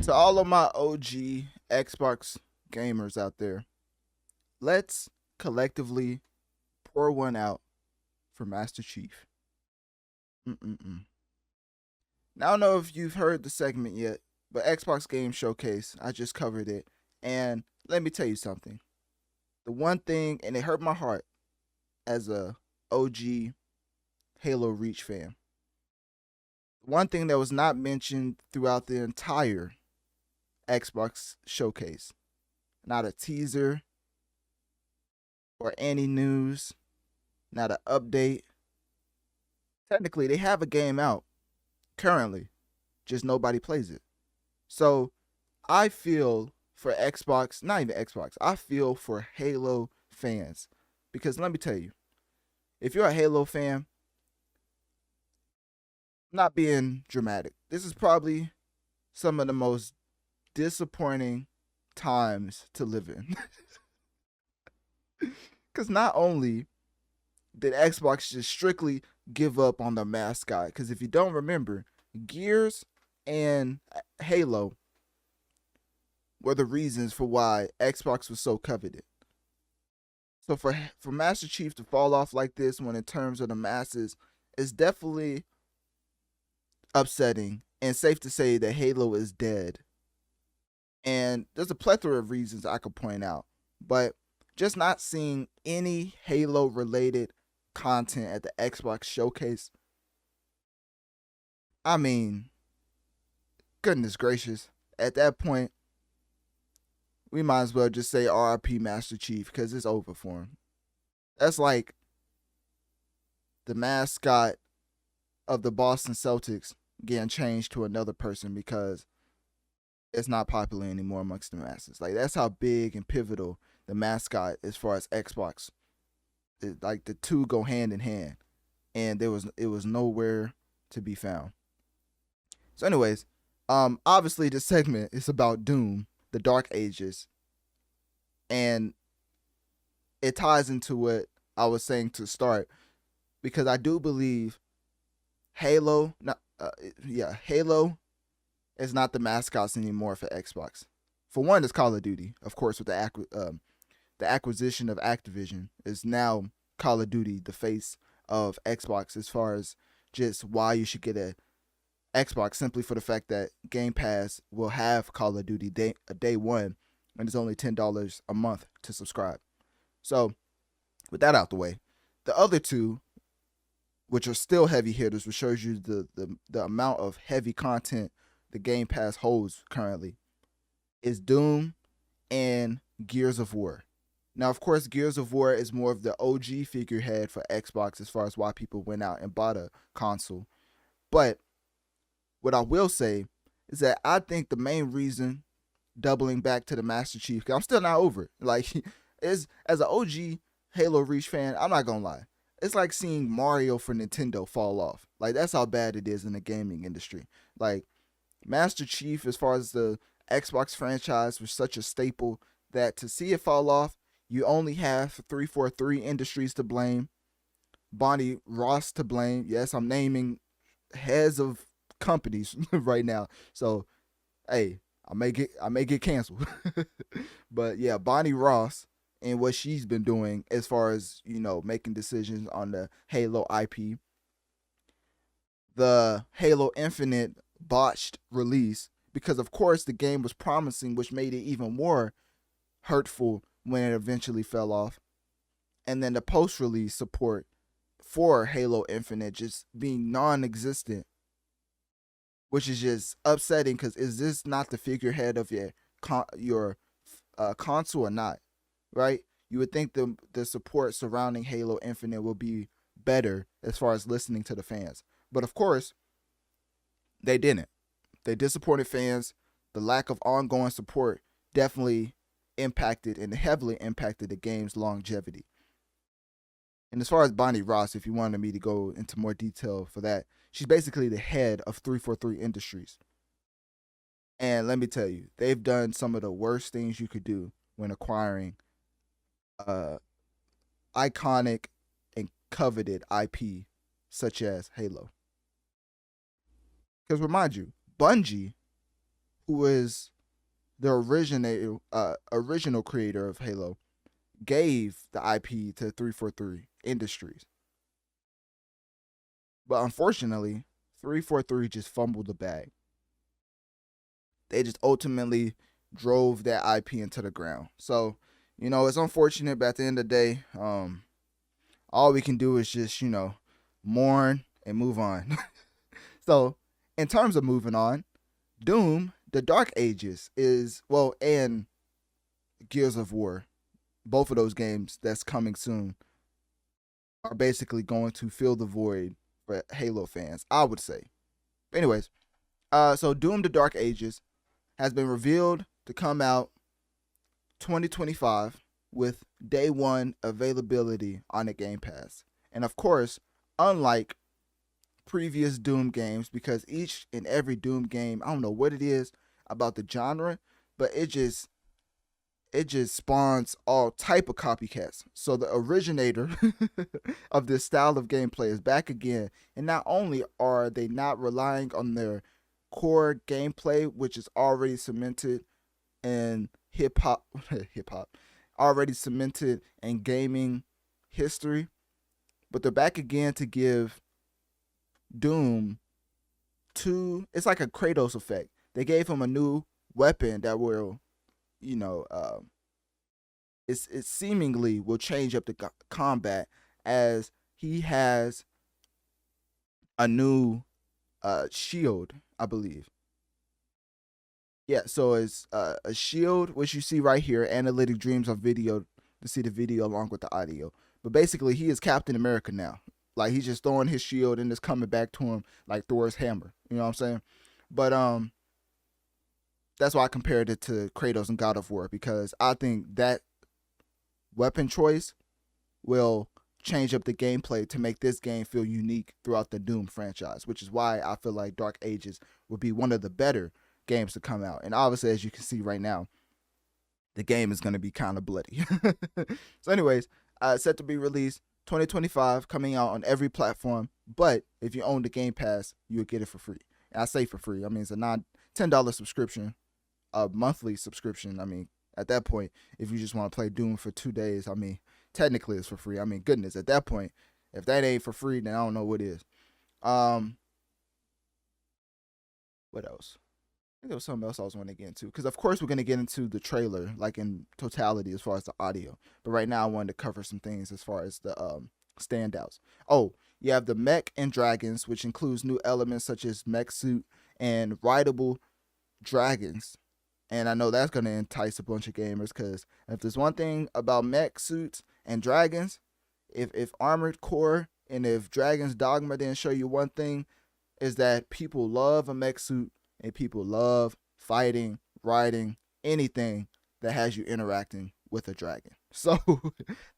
To all of my OG Xbox gamers out there, let's collectively pour one out for Master Chief. Mm-mm-mm. Now, I don't know if you've heard the segment yet, but Xbox Game Showcase, I just covered it. And let me tell you something. The one thing, and it hurt my heart as a OG Halo Reach fan. One thing that was not mentioned throughout the entire Xbox Showcase. Not a teaser or any news, not an update. Technically, they have a game out currently, just nobody plays it. So I feel for Xbox, not even Xbox, I feel for Halo fans. Because let me tell you, if you're a Halo fan, I'm not being dramatic. This is probably some of the most disappointing times to live in. Because not only did Xbox just strictly give up on the mascot, because if you don't remember, Gears and Halo were the reasons for why Xbox was so coveted. So for Master Chief to fall off like this, when in terms of the masses, is definitely upsetting, and safe to say that Halo is dead. And there's a plethora of reasons I could point out, but just not seeing any Halo related content at the Xbox showcase. I mean, goodness gracious. At that point, we might as well just say RIP Master Chief because it's over for him. That's like the mascot of the Boston Celtics getting changed to another person because it's not popular anymore amongst the masses. Like, that's how big and pivotal the mascot as far as Xbox. Like, the two go hand in hand, and it was nowhere to be found. So, anyways, obviously this segment is about Doom, the Dark Ages, and it ties into what I was saying to start, because I do believe Halo, Halo is not the mascots anymore for Xbox. For one, it's Call of Duty, of course, with the acquisition of Activision is now Call of Duty, the face of Xbox, as far as just why you should get a Xbox, simply for the fact that Game Pass will have Call of Duty day one, and it's only $10 a month to subscribe. So, with that out the way, the other two, which are still heavy hitters, which shows you the amount of heavy content the Game Pass holds currently, is Doom and Gears of War. Now, of course, Gears of War is more of the OG figurehead for Xbox as far as why people went out and bought a console. But what I will say is that I think the main reason, doubling back to the Master Chief, because I'm still not over it. Like, as an OG Halo Reach fan, I'm not going to lie. It's like seeing Mario for Nintendo fall off. Like, that's how bad it is in the gaming industry. Like, Master Chief, as far as the Xbox franchise, was such a staple that to see it fall off, you only have 343 Industries to blame, Bonnie Ross to blame. Yes, I'm naming heads of companies right now. So, hey, I may get canceled. But yeah, Bonnie Ross and what she's been doing as far as, making decisions on the Halo IP. The Halo Infinite botched release, because of course the game was promising, which made it even more hurtful when it eventually fell off. And then the post-release support for Halo Infinite just being non-existent, which is just upsetting, because is this not the figurehead of your console or not, right? You would think the support surrounding Halo Infinite will be better as far as listening to the fans. But of course, they didn't. They disappointed fans. The lack of ongoing support definitely impacted and heavily impacted the game's longevity. And as far as Bonnie Ross, if you wanted me to go into more detail for that, she's basically the head of 343 Industries. And let me tell you, they've done some of the worst things you could do when acquiring iconic and coveted IP such as Halo. Because remind you, Bungie who is the original creator of Halo, gave the IP to 343 Industries. But unfortunately, 343 just fumbled the bag. They just ultimately drove that IP into the ground. So, it's unfortunate, but at the end of the day, all we can do is just, mourn and move on. So, in terms of moving on, Doom, The Dark Ages and Gears of War, both of those games that's coming soon, are basically going to fill the void for Halo fans, I would say. But anyways, so Doom, The Dark Ages has been revealed to come out 2025 with day one availability on the Game Pass. And of course, unlike previous Doom games, because each and every Doom game, I don't know what it is about the genre, but it just spawns all type of copycats. So the originator of this style of gameplay is back again, and not only are they not relying on their core gameplay, which is already cemented in hip hop, already cemented in gaming history, but they're back again to give Doom it's like a Kratos effect. They gave him a new weapon that will, it seemingly will change up the combat, as he has a new shield, I believe. Yeah, so it's a shield, which you see right here. Analytic Dreams on video to see the video along with the audio. But basically, he is Captain America now. Like, he's just throwing his shield and it's coming back to him like Thor's hammer. You know what I'm saying? But that's why I compared it to Kratos and God of War, because I think that weapon choice will change up the gameplay to make this game feel unique throughout the Doom franchise, which is why I feel like Dark Ages will be one of the better games to come out. And obviously, as you can see right now, the game is going to be kind of bloody. So anyways, set to be released 2025, coming out on every platform. But if you own the Game Pass, you'll get it for free. And I say for free. I mean, it's a $10 subscription, a monthly subscription. I mean, at that point, if you just want to play Doom for 2 days, I mean, technically it's for free. I mean, goodness, at that point, if that ain't for free, then I don't know what is. What else? I think there was something else I was going to get into, because of course we're going to get into the trailer, like in totality as far as the audio. But right now I wanted to cover some things as far as the standouts. Oh, you have the Mech and Dragons, which includes new elements such as mech suit and rideable dragons. And I know that's going to entice a bunch of gamers, because if there's one thing about mech suits and dragons, if Armored Core and if Dragon's Dogma didn't show you one thing, is that people love a mech suit and people love fighting, riding, anything that has you interacting with a dragon. So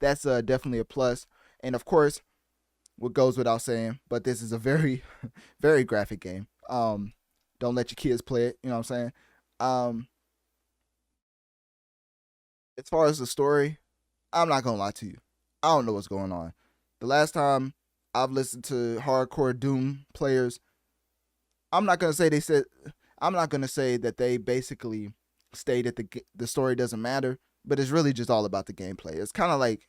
that's definitely a plus. And of course, what goes without saying, but this is a very, very graphic game. Don't let your kids play it. You know what I'm saying? As far as the story, I'm not gonna lie to you. I don't know what's going on. The last time I've listened to hardcore Doom players, I'm not gonna say that they basically stated the story doesn't matter, but it's really just all about the gameplay. It's kind of like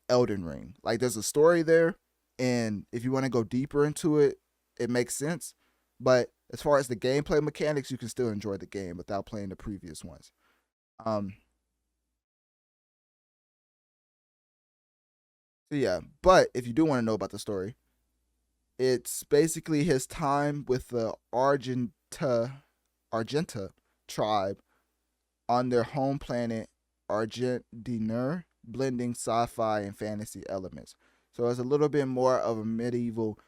Elden Ring. Like, there's a story there, and if you want to go deeper into it, it makes sense. But as far as the gameplay mechanics, you can still enjoy the game without playing the previous ones. So yeah, but if you do want to know about the story, it's basically his time with the Argenta tribe on their home planet Argentiner, blending sci-fi and fantasy elements. So it's a little bit more of a medieval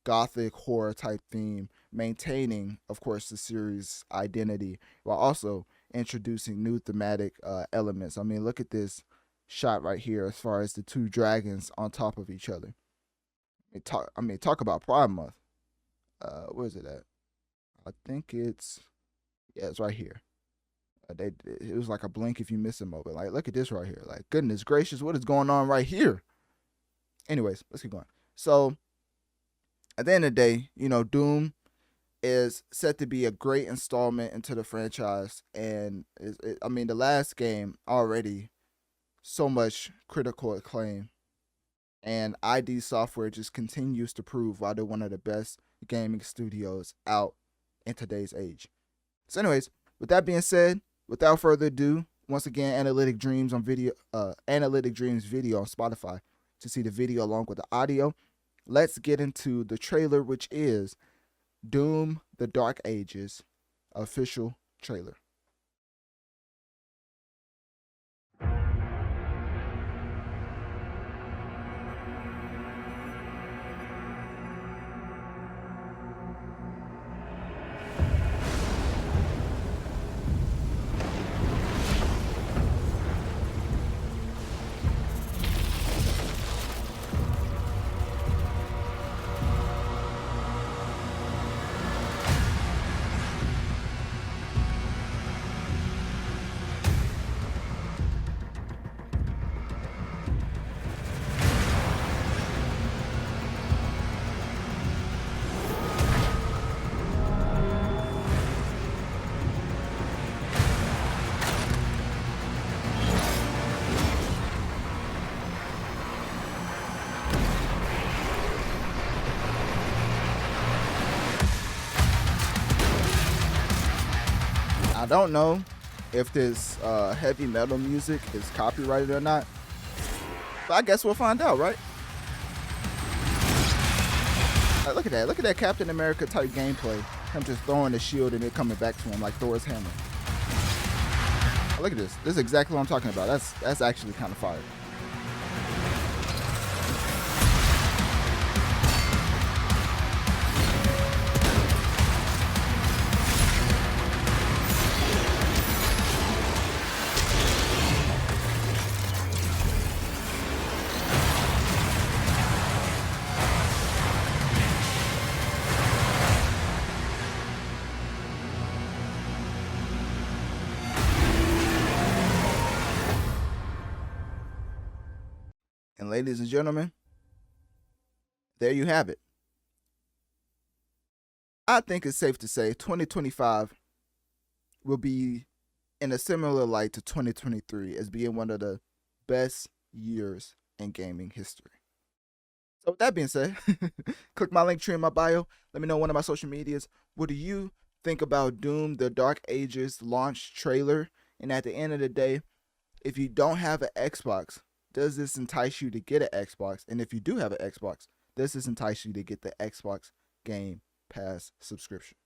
gothic horror type theme, maintaining, of course, the series' identity while also introducing new thematic elements. I mean, look at this shot right here as far as the two dragons on top of each other. Talk about Pride Month. Where is it at? I think it's right here. It was like a blink if you miss a moment. Like, look at this right here. Like, goodness gracious, what is going on right here? Anyways, let's keep going. So, at the end of the day, Doom is set to be a great installment into the franchise. And I mean, the last game already so much critical acclaim, and ID Software just continues to prove why they're one of the best gaming studios out in today's age. So, anyways, with that being said, without further ado, once again, Analytic Dreams video on Spotify to see the video along with the audio. Let's get into the trailer, which is Doom: The Dark Ages official trailer. I don't know if this heavy metal music is copyrighted or not, but I guess we'll find out, right? Look at that. Look at that Captain America type gameplay. Him just throwing the shield and it coming back to him like Thor's hammer. Look at this. This is exactly what I'm talking about. That's actually kind of fire. And ladies and gentlemen, there you have it. I think it's safe to say 2025 will be in a similar light to 2023 as being one of the best years in gaming history. So with that being said, click my link tree in my bio. Let me know on one of my social medias. What do you think about Doom: The Dark Ages launch trailer? And at the end of the day, if you don't have an Xbox, does this entice you to get an Xbox? And if you do have an Xbox, does this entice you to get the Xbox Game Pass subscription?